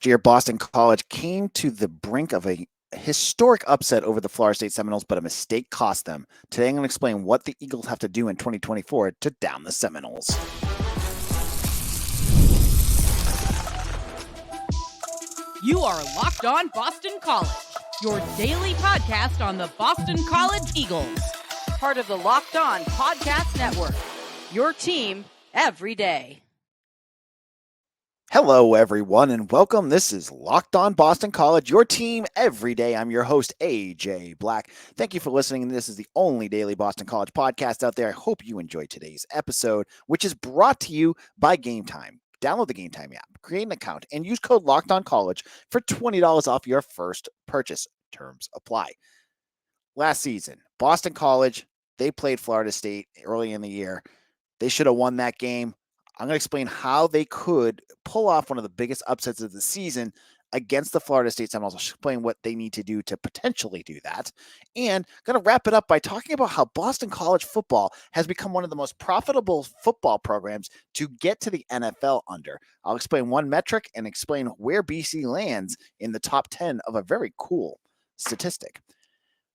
Year Boston College came to the brink of a historic upset over the Florida State Seminoles, but a mistake cost them. Today I'm going to explain what the Eagles have to do in 2024 to down the Seminoles. You are Locked On Boston College, your daily podcast on the Boston College Eagles. Part of the Locked On Podcast Network, your team every day. Hello, everyone, and welcome. This is Locked On Boston College, your team every day. I'm your host, AJ Black. Thank you for listening. This is the only daily Boston College podcast out there. I hope you enjoyed today's episode, which is brought to you by Gametime. Download the Gametime app, create an account, and use code LOCKEDONCollege for $20 off your first purchase. Terms apply. Last season, Boston College, they played Florida State early in the year. They should have won that game. I'm going to explain how they could pull off one of the biggest upsets of the season against the Florida State Seminoles. I'll explain what they need to do to potentially do that. And going to wrap it up by talking about how Boston College football has become one of the most profitable football programs to get to the NFL under. I'll explain one metric and explain where BC lands in the top 10 of a very cool statistic.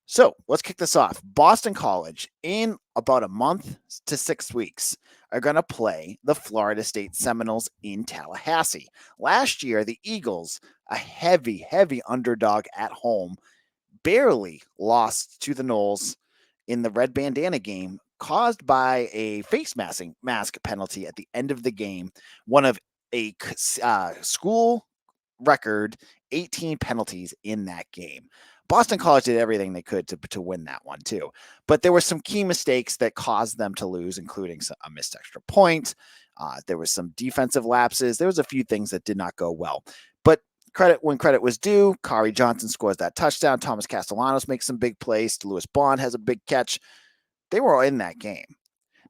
So let's kick this off. Boston College, in about a month to 6 weeks, are going to play the Florida State Seminoles in Tallahassee. Last year, the Eagles, a heavy underdog at home, barely lost to the Noles in the red bandana game caused by a face mask penalty at the end of the game, one of a school record 18 penalties in that game. Boston College did everything they could to win that one too. But there were some key mistakes that caused them to lose, including a missed extra point. There was some defensive lapses. There was a few things that did not go well. But credit when credit was due. Kari Johnson scores that touchdown. Thomas Castellanos makes some big plays. Lewis Bond has a big catch. They were all in that game.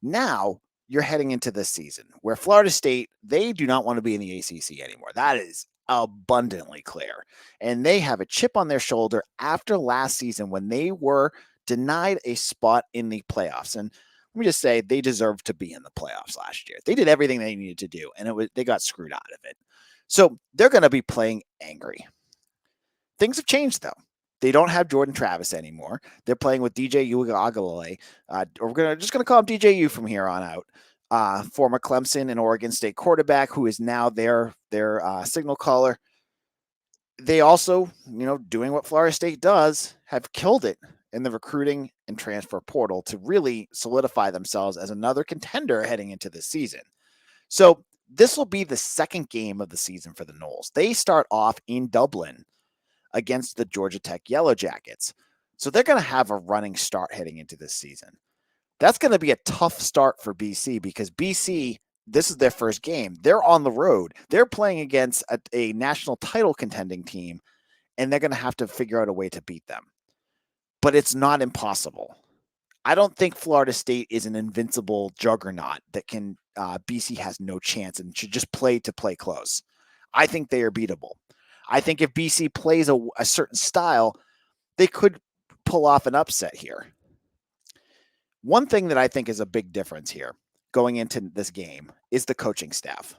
Now you're heading into this season where Florida State, they do not want to be in the ACC anymore. That is abundantly clear. And they have a chip on their shoulder after last season when they were denied a spot in the playoffs. And let me just say, they deserved to be in the playoffs last year. They did everything they needed to do, and they got screwed out of it. So they're going to be playing angry. Things have changed, though. They don't have Jordan Travis anymore. They're playing with DJ Uiagalelei. We're just going to call him DJU from here on out. Former Clemson and Oregon State quarterback who is now their signal caller. They also, doing what Florida State does, have killed it in the recruiting and transfer portal to really solidify themselves as another contender heading into this season. So this will be the second game of the season for the Noles. They start off in Dublin against the Georgia Tech Yellow Jackets. So they're going to have a running start heading into this season. That's going to be a tough start for BC because BC, this is their first game. They're on the road. They're playing against a national title contending team, and they're going to have to figure out a way to beat them. But it's not impossible. I don't think Florida State is an invincible juggernaut that can BC has no chance and should just play close. I think they are beatable. I think if BC plays a certain style, they could pull off an upset here. One thing that I think is a big difference here going into this game is the coaching staff.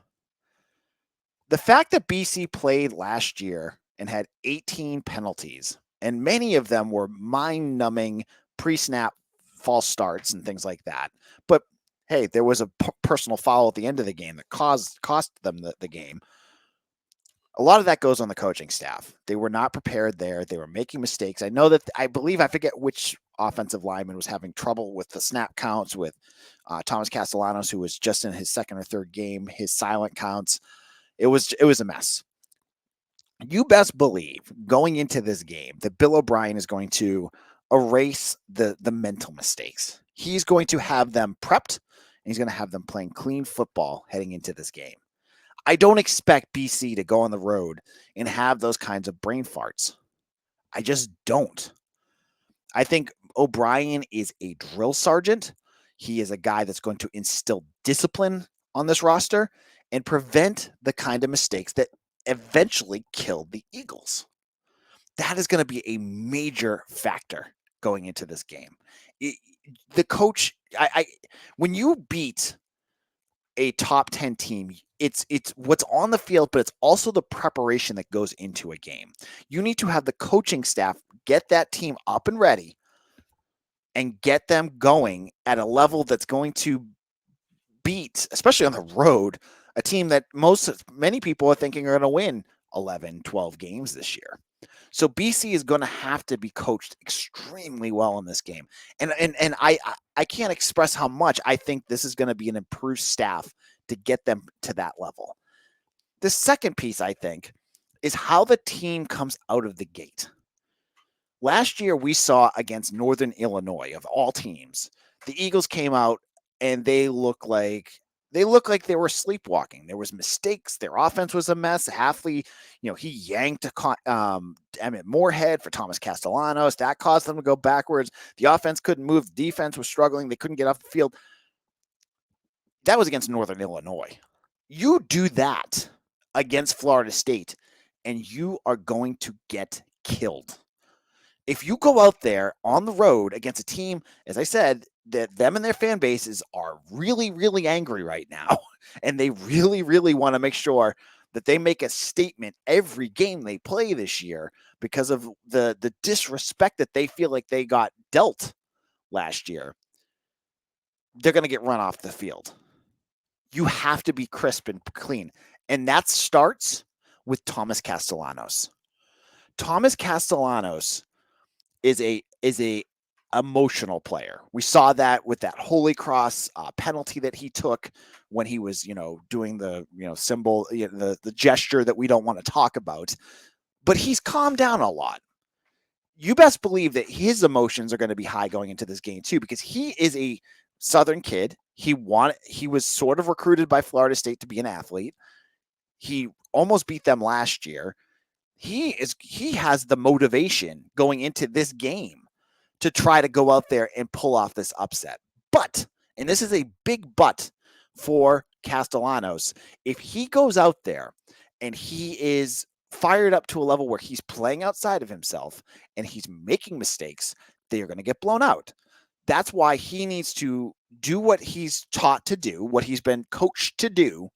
The fact that BC played last year and had 18 penalties, and many of them were mind-numbing pre-snap false starts and things like that. But hey, there was a personal foul at the end of the game that cost them the game. A lot of that goes on the coaching staff. They were not prepared there. They were making mistakes. I forget which offensive lineman was having trouble with the snap counts with Thomas Castellanos, who was just in his second or third game, his silent counts. It was a mess. You best believe going into this game that Bill O'Brien is going to erase the mental mistakes. He's going to have them prepped, and he's going to have them playing clean football heading into this game. I don't expect BC to go on the road and have those kinds of brain farts. I just don't. I think O'Brien is a drill sergeant. He is a guy that's going to instill discipline on this roster and prevent the kind of mistakes that eventually killed the Eagles. That is going to be a major factor going into this game. The coach, when you beat a top 10 team, it's what's on the field, but it's also the preparation that goes into a game. You need to have the coaching staff get that team up and ready and get them going at a level that's going to beat, especially on the road, a team that many people are thinking are going to win 11, 12 games this year. So BC is going to have to be coached extremely well in this game. And I can't express how much I think this is going to be an improved staff to get them to that level. The second piece, I think, is how the team comes out of the gate. Last year, we saw against Northern Illinois, of all teams, the Eagles came out and they looked like they were sleepwalking. There was mistakes. Their offense was a mess. Hafley, he yanked Emmett Moorhead for Thomas Castellanos. That caused them to go backwards. The offense couldn't move. The defense was struggling. They couldn't get off the field. That was against Northern Illinois. You do that against Florida State, and you are going to get killed. If you go out there on the road against a team, as I said, that them and their fan bases are really, really angry right now, and they really, really want to make sure that they make a statement every game they play this year because of the disrespect that they feel like they got dealt last year, they're going to get run off the field. You have to be crisp and clean, and that starts with Thomas Castellanos. Thomas Castellanos is a emotional player. We saw that with that Holy Cross penalty that he took when he was, doing the, symbol, the gesture that we don't want to talk about. But he's calmed down a lot. You best believe that his emotions are going to be high going into this game too, because he is a Southern kid. He was sort of recruited by Florida State to be an athlete. He almost beat them last year. He has the motivation going into this game to try to go out there and pull off this upset. But, and this is a big but for Castellanos, if he goes out there and he is fired up to a level where he's playing outside of himself and he's making mistakes, they are going to get blown out. That's why he needs to do what he's taught to do, what he's been coached to do,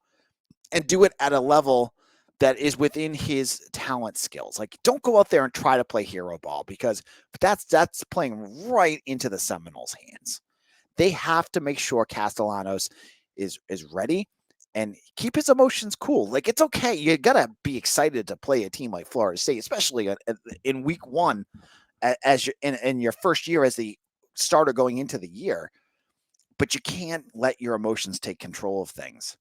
and do it at a level that is within his talent skills. Like, don't go out there and try to play hero ball, because that's playing right into the Seminoles' hands. They have to make sure Castellanos is ready and keep his emotions cool. Like, it's okay. You got to be excited to play a team like Florida State, especially in week one, as in your first year as the starter going into the year. But you can't let your emotions take control of things.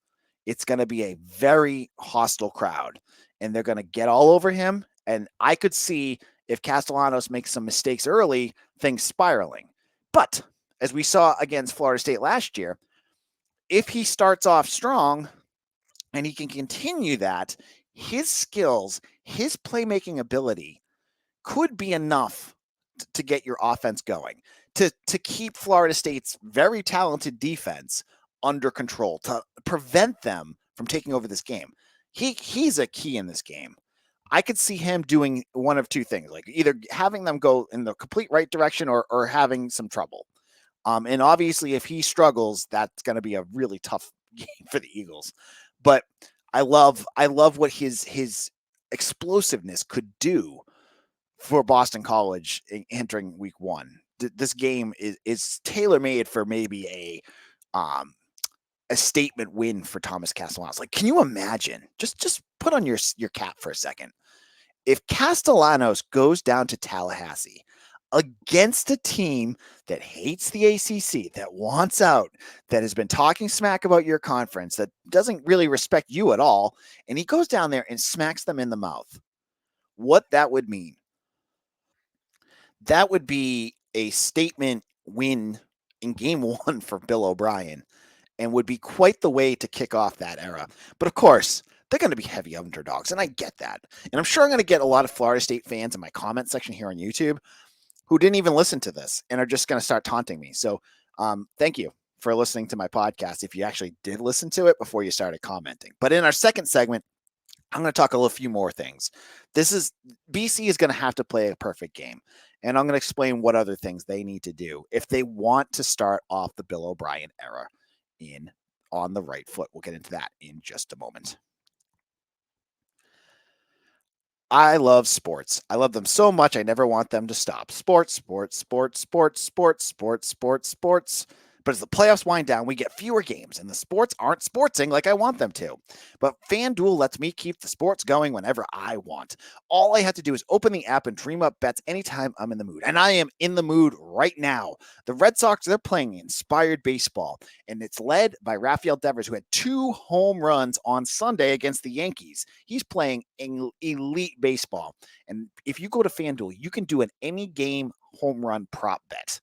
It's going to be a very hostile crowd, and they're going to get all over him. And I could see, if Castellanos makes some mistakes early, things spiraling. But as we saw against Florida State last year, if he starts off strong and he can continue that, his skills, his playmaking ability could be enough to get your offense going, to keep Florida State's very talented defense under control, to prevent them from taking over this game. He's a key in this game. I could see him doing one of two things, like either having them go in the complete right direction or having some trouble. And obviously, if he struggles, that's going to be a really tough game for the Eagles. But I love what his explosiveness could do for Boston College entering week one. This game is tailor-made for maybe a statement win for Thomas Castellanos. Like, can you imagine? Just put on your cap for a second. If Castellanos goes down to Tallahassee against a team that hates the ACC, that wants out, that has been talking smack about your conference, that doesn't really respect you at all, and he goes down there and smacks them in the mouth, what that would mean? That would be a statement win in game one for Bill O'Brien, and would be quite the way to kick off that era. But of course, they're going to be heavy underdogs, and I get that. And I'm sure I'm going to get a lot of Florida State fans in my comment section here on YouTube who didn't even listen to this and are just going to start taunting me. So thank you for listening to my podcast if you actually did listen to it before you started commenting. But in our second segment, I'm going to talk a few more things. BC is going to have to play a perfect game, and I'm going to explain what other things they need to do if they want to start off the Bill O'Brien era in on the right foot. We'll get into that in just a moment. I love sports. I love them so much. I never want them to stop. Sports, sports, sports, sports, sports, sports, sports, sports. But as the playoffs wind down, we get fewer games, and the sports aren't sportsing like I want them to. But FanDuel lets me keep the sports going whenever I want. All I have to do is open the app and dream up bets anytime I'm in the mood. And I am in the mood right now. The Red Sox, they're playing inspired baseball, and it's led by Rafael Devers, who had 2 home runs on Sunday against the Yankees. He's playing elite baseball. And if you go to FanDuel, you can do an any game home run prop bet.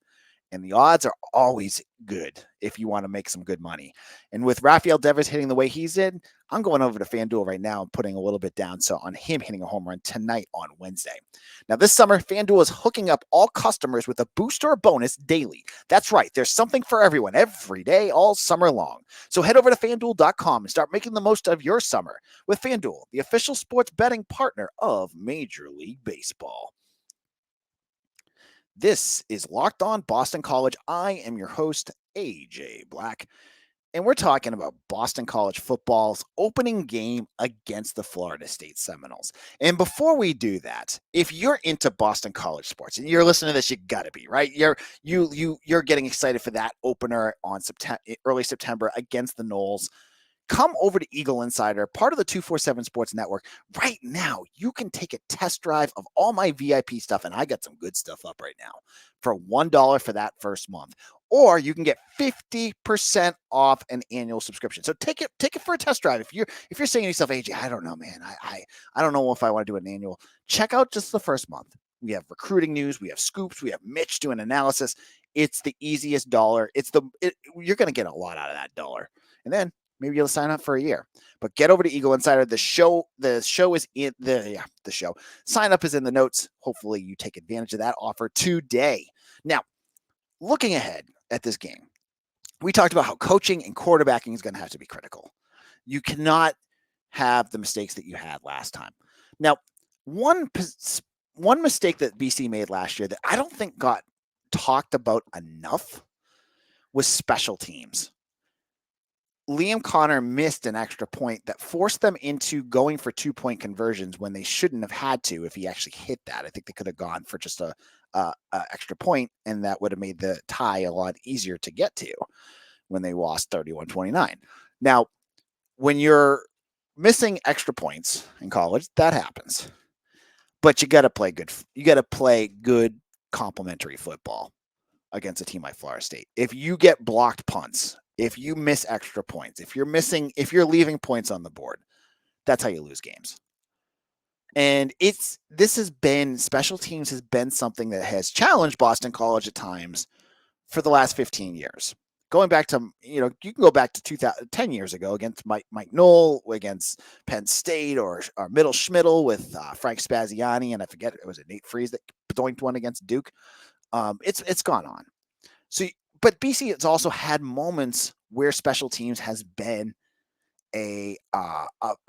And the odds are always good if you want to make some good money. And with Rafael Devers hitting the way he's in, I'm going over to FanDuel right now and putting a little bit down so on him hitting a home run tonight on Wednesday. Now, this summer, FanDuel is hooking up all customers with a boost or a bonus daily. That's right. There's something for everyone every day, all summer long. So head over to FanDuel.com and start making the most of your summer with FanDuel, the official sports betting partner of Major League Baseball. This is Locked On Boston College. I am your host, AJ Black, and we're talking about Boston College football's opening game against the Florida State Seminoles. And before we do that, if you're into Boston College sports and you're listening to this, you gotta be, right? You're getting excited for that opener on early September against the Noles. Come over to Eagle Insider, part of the 247 Sports Network. Right now, you can take a test drive of all my VIP stuff, and I got some good stuff up right now for $1 for that first month. Or you can get 50% off an annual subscription. So take it for a test drive. If you're saying to yourself, AJ, I don't know, man, I don't know if I want to do an annual. Check out just the first month. We have recruiting news, we have scoops, we have Mitch doing analysis. It's the easiest dollar. You're going to get a lot out of that dollar, and then maybe you'll sign up for a year. But get over to Eagle Insider. The show is in the show. Sign up is in the notes. Hopefully you take advantage of that offer today. Now, looking ahead at this game, we talked about how coaching and quarterbacking is going to have to be critical. You cannot have the mistakes that you had last time. Now, one mistake that BC made last year that I don't think got talked about enough was special teams. Liam Connor missed an extra point that forced them into going for 2-point conversions when they shouldn't have had to if he actually hit that. I think they could have gone for just a extra point, and that would have made the tie a lot easier to get to when they lost 31-29. Now, when you're missing extra points in college, that happens. But you got to play good. You got to play good complementary football against a team like Florida State. If you get blocked punts, if you miss extra points, if you're leaving points on the board, that's how you lose games. And special teams has been something that has challenged Boston College at times for the last 15 years. Going back to, you can go back to 10 years ago against Mike Knoll, against Penn State, or Middle Schmiddle with Frank Spaziani, and I forget, it was Nate Freeze that doinked one against Duke. It's gone on. So, but BC has also had moments where special teams has been a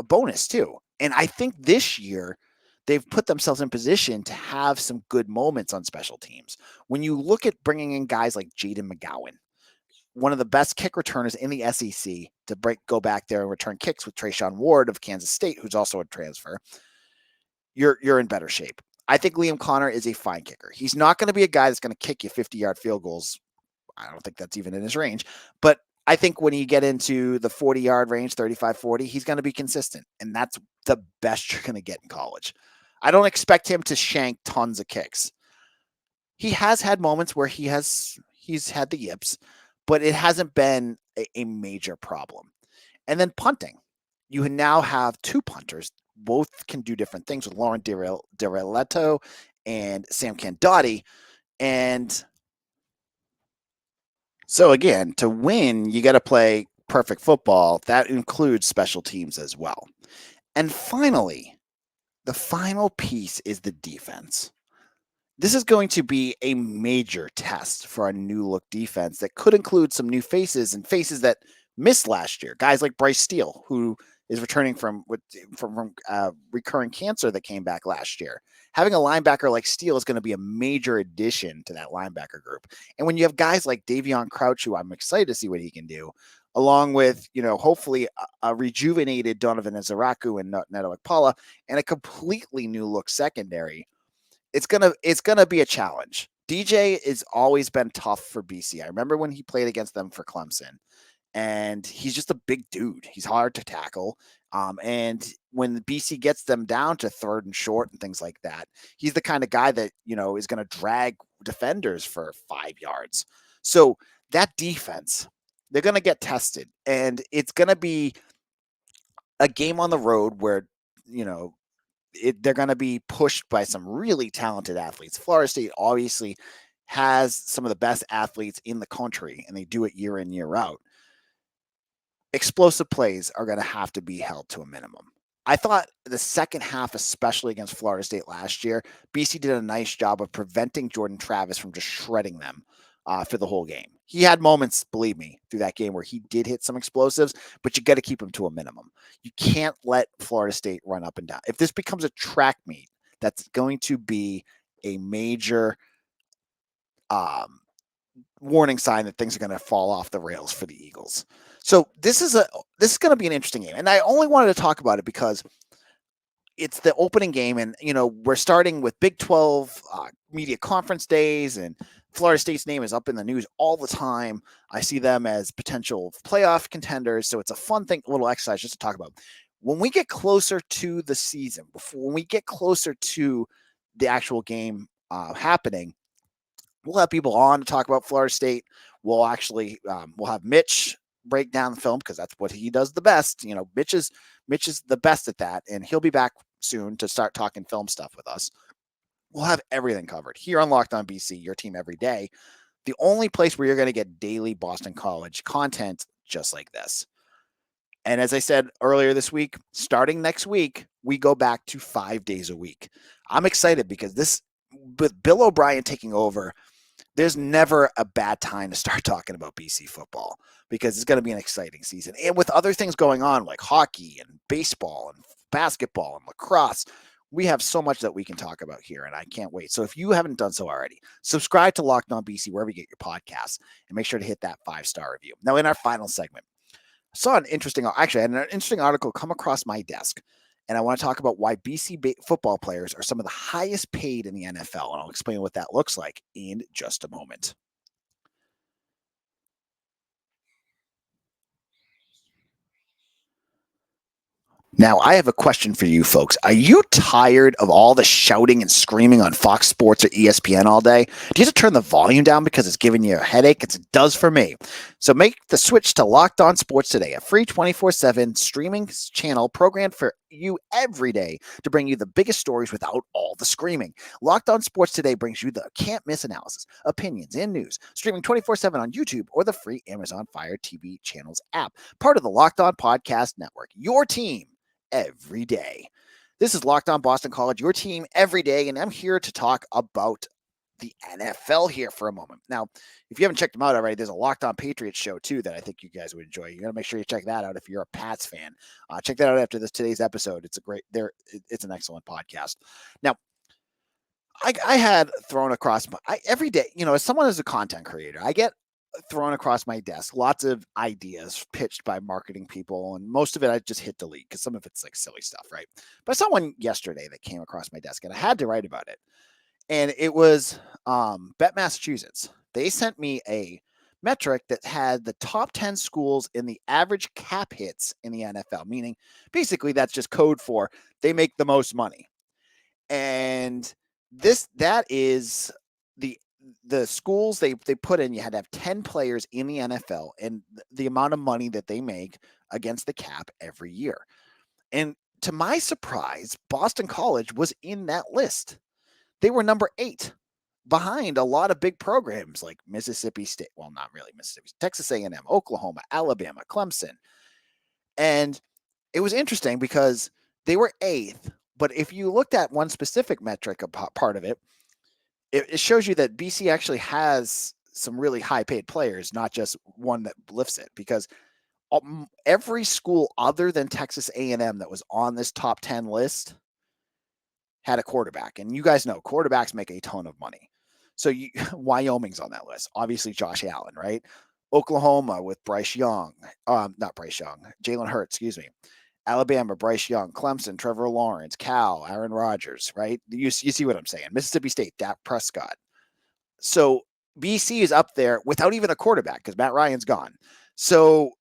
bonus too. And I think this year they've put themselves in position to have some good moments on special teams. When you look at bringing in guys like Jaden McGowan, one of the best kick returners in the SEC, to go back there and return kicks with Trayshawn Ward of Kansas State, who's also a transfer, you're in better shape. I think Liam Connor is a fine kicker. He's not going to be a guy that's going to kick you 50-yard field goals. I don't think that's even in his range. But I think when you get into the 40-yard range, 35-40, he's going to be consistent. And that's the best you're going to get in college. I don't expect him to shank tons of kicks. He has had moments where he's had the yips, but it hasn't been a major problem. And then punting. You now have 2 punters. Both can do different things with Lauren Diriletto and Sam Candotti. And so again, to win, you got to play perfect football. That includes special teams as well. And finally, the final piece is the defense. This is going to be a major test for our new look defense that could include some new faces and faces that missed last year. Guys like Bryce Steele, who is returning from recurring cancer that came back last year. Having a linebacker like Steele is going to be a major addition to that linebacker group. And when you have guys like Davion Crouch, who I'm excited to see what he can do, along with, hopefully a rejuvenated Donovan Ezeiruaku and Neto Ekpala and a completely new look secondary, it's gonna be a challenge. DJ has always been tough for BC. I remember when he played against them for Clemson, and he's just a big dude. He's hard to tackle. And when the BC gets them down to third and short and things like that, he's the kind of guy that, is going to drag defenders for 5 yards. So that defense, they're going to get tested, and it's going to be a game on the road where, they're going to be pushed by some really talented athletes. Florida State obviously has some of the best athletes in the country, and they do it year in, year out. Explosive plays are going to have to be held to a minimum. I thought the second half, especially against Florida State last year, BC did a nice job of preventing Jordan Travis from just shredding them for the whole game. He had moments, believe me, through that game where he did hit some explosives, but you got to keep him to a minimum. You can't let Florida State run up and down. If this becomes a track meet, that's going to be a major warning sign that things are going to fall off the rails for the Eagles. So this is going to be an interesting game. And I only wanted to talk about it because it's the opening game, and we're starting with Big 12 media conference days, and Florida State's name is up in the news all the time. I see them as potential playoff contenders, so it's a fun thing, a little exercise just to talk about. When we get closer to the season, when we get closer to the actual game happening, we'll have people on to talk about Florida State. We'll actually we'll have Mitch break down the film because that's what he does the best. Mitch is the best at that, and he'll be back soon to start talking film stuff with us. We'll have everything covered here on Locked On BC, your team every day. The only place where you're going to get daily Boston College content just like this. And as I said earlier this week, starting next week, we go back to 5 days a week. I'm excited because with Bill O'Brien taking over, there's never a bad time to start talking about BC football because it's going to be an exciting season. And with other things going on like hockey and baseball and basketball and lacrosse, we have so much that we can talk about here, and I can't wait. So if you haven't done so already, subscribe to Locked On BC wherever you get your podcasts, and make sure to hit that 5-star review. Now, in our final segment, I had an interesting article come across my desk, and I want to talk about why BC football players are some of the highest paid in the NFL, and I'll explain what that looks like in just a moment. Now, I have a question for you folks. Are you tired of all the shouting and screaming on Fox Sports or ESPN all day? Do you have to turn the volume down because it's giving you a headache? It does for me. So make the switch to Locked On Sports today, a free 24/7 streaming channel programmed for you every day to bring you the biggest stories without all the screaming. Locked On Sports today brings you the can't-miss analysis, opinions, and news, streaming 24/7 on YouTube or the free Amazon Fire TV channels app, part of the Locked On Podcast Network. Your team every day. This is Locked On Boston College, your team every day, and I'm here to talk about the NFL here for a moment. Now, if you haven't checked them out already, there's a Locked On Patriots show too that I think you guys would enjoy. You got to make sure you check that out if you're a Pats fan. Check that out after today's episode. It's an excellent podcast. Now, I had thrown across every day, as someone as a content creator, I get thrown across my desk lots of ideas pitched by marketing people, and most of it I just hit delete because some of it's like silly stuff, right? But someone yesterday that came across my desk and I had to write about it, and it was Bet Massachusetts. They sent me a metric that had the top 10 schools in the average cap hits in the NFL, meaning basically that's just code for they make the most money. And that is the schools they put in. You had to have 10 players in the NFL and the amount of money that they make against the cap every year. And to my surprise, Boston College was in that list. They were number 8 behind a lot of big programs like Mississippi State. Well, not really Mississippi, Texas A&M, Oklahoma, Alabama, Clemson. And it was interesting because they were 8th. But if you looked at one specific metric, a part of it, it shows you that BC actually has some really high paid players, not just one that lifts it, because every school other than Texas A&M that was on this top 10 list had a quarterback. And you guys know quarterbacks make a ton of money. So Wyoming's on that list. Obviously Josh Allen, right? Oklahoma with Bryce Young, not Bryce Young, Jalen Hurts, excuse me. Alabama, Bryce Young, Clemson, Trevor Lawrence, Cal, Aaron Rodgers, right? You see what I'm saying. Mississippi State, Dak Prescott. So BC is up there without even a quarterback because Matt Ryan's gone. So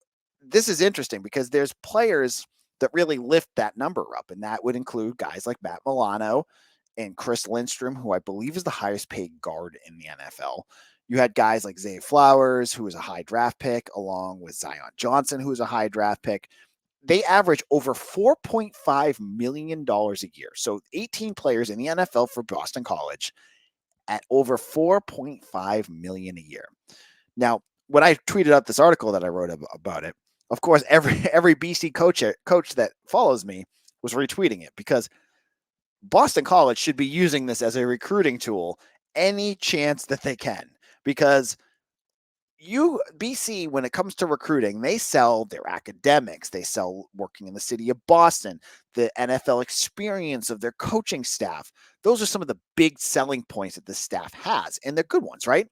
this is interesting because there's players that really lift that number up, and that would include guys like Matt Milano and Chris Lindstrom, who I believe is the highest paid guard in the NFL. You had guys like Zay Flowers, who was a high draft pick, along with Zion Johnson, who was a high draft pick. They average over $4.5 million a year. So 18 players in the NFL for Boston College at over $4.5 million a year. Now, when I tweeted out this article that I wrote about it, of course, every BC coach that follows me was retweeting it because Boston College should be using this as a recruiting tool any chance that they can, because BC, when it comes to recruiting, they sell their academics, they sell working in the city of Boston, the NFL experience of their coaching staff. Those are some of the big selling points that the staff has, and they're good ones, right?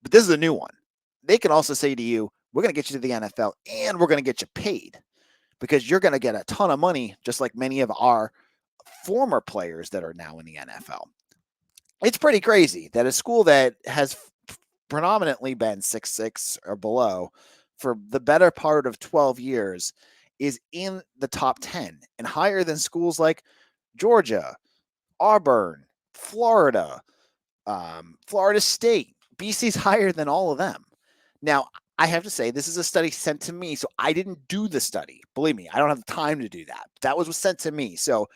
But this is a new one. They can also say to you, we're going to get you to the NFL and we're going to get you paid because you're going to get a ton of money, just like many of our former players that are now in the NFL. It's pretty crazy that a school that has predominantly been 6'6" or below for the better part of 12 years is in the top 10 and higher than schools like Georgia, Auburn, Florida, Florida State. BC's higher than all of them. Now, I have to say, this is a study sent to me, so I didn't do the study. Believe me, I don't have the time to do that. That was sent to me. So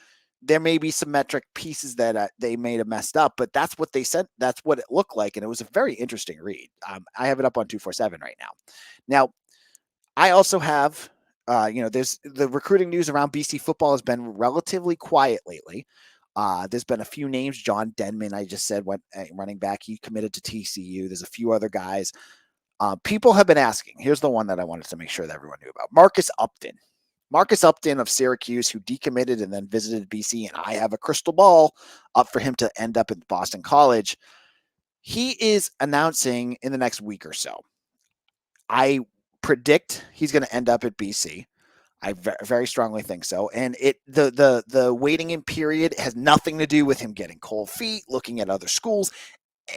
there may be some metric pieces that they may have messed up, but that's what they sent. That's what it looked like. And it was a very interesting read. I have it up on 247 right now. Now, I also have, there's the recruiting news around BC football has been relatively quiet lately. There's been a few names. John Denman, I just said, went running back. He committed to TCU. There's a few other guys. People have been asking. Here's the one that I wanted to make sure that everyone knew about. Marcus Upton of Syracuse, who decommitted and then visited BC, and I have a crystal ball up for him to end up at Boston College. He is announcing in the next week or so. I predict he's going to end up at BC. I very strongly think so. And the waiting in period has nothing to do with him getting cold feet, looking at other schools,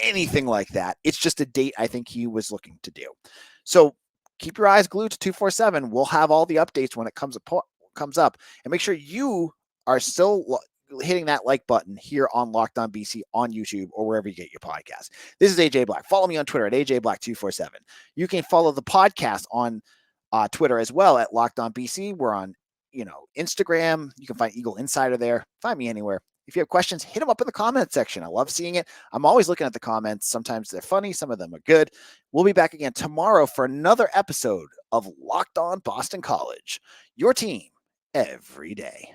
anything like that. It's just a date I think he was looking to do. So keep your eyes glued to 247. We'll have all the updates when it comes up. And make sure you are still hitting that like button here on Locked On BC on YouTube or wherever you get your podcast. This is AJ Black. Follow me on Twitter at AJ Black 247. You can follow the podcast on Twitter as well at Locked On BC. We're on, Instagram. You can find Eagle Insider there. Find me anywhere. If you have questions, hit them up in the comment section. I love seeing it. I'm always looking at the comments. Sometimes they're funny. Some of them are good. We'll be back again tomorrow for another episode of Locked On Boston College, your team every day.